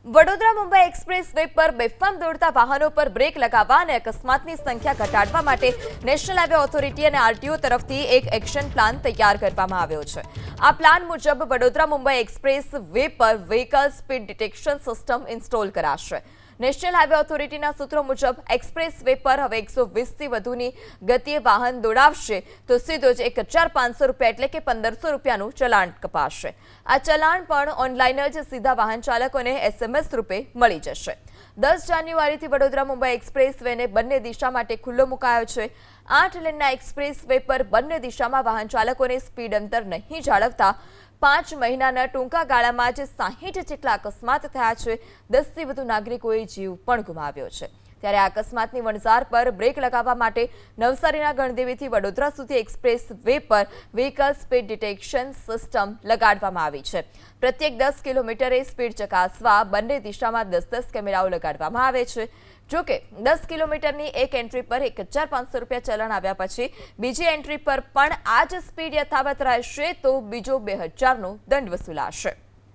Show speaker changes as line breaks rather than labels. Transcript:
Vadodara Mumbai express way પર બેફામ દોડતા વાહનો પર બ્રેક લગાવવા અને અકસ્માતની સંખ્યા ઘટાડવા માટે નેશનલ હાઈવે ઓથોરિટી અને આરટીઓ તરફથી એક એક્શન પ્લાન તૈયાર કરવામાં આવ્યો છે। આ પ્લાન મુજબ વડોદરા મુંબઈ એક્સપ્રેસ વે પર vehicle speed detection system install કરાશે। નેશનલ હાઈવે ઓથોરિટીના સૂત્રો મુજબ એક્સપ્રેસ વે પર હવે 120થી વધુની ગતિએ વાહન દોડાવશે તો સીધો જ 1500 રૂપિયા એટલે કે 1500 રૂપિયાનું ચલાણ કપાશે। આ ચલાણ પણ ઓનલાઈન જ સીધા વાહન ચાલકોને SMS રૂપે મળી જશે। 10 જાન્યુઆરીથી વડોદરા મુંબઈ એક્સપ્રેસ વેને બંને દિશા માટે ખુલ્લો મુકાયો છે। 8 લેનના એક્સપ્રેસ વે પર બંને દિશામાં વાહન ચાલકોને સ્પીડ અંતર નહીં જાળવતા 5 મહિનાના ટૂંકા ગાળામાં જ 60 જેટલા અકસ્માત થયા છે। 10થી વધુ નાગરિકોએ જીવ પણ ગુમાવ્યો છે। ત્યારે આ અકસ્માતની વણઝાર પર બ્રેક લગાવવા માટે નવસારીના ગણદેવીથી વડોદરા સુધી એક્સપ્રેસ વે પર વ્હીકલ સ્પીડ ડિટેક્શન સિસ્ટમ લગાડવામાં આવી છે। પ્રત્યેક 10 કિલોમીટરે સ્પીડ ચકાસવા બંને દિશામાં 10-10 કેમેરાઓ લગાડવામાં આવે છે। જોકે 10 કિલોમીટરની એક એન્ટ્રી પર 1500 રૂપિયા ચલણ આવ્યા પછી બીજી એન્ટ્રી પર પણ આ જ સ્પીડ યથાવત રહેશે તો બીજો 2000નો દંડ વસૂલાશે।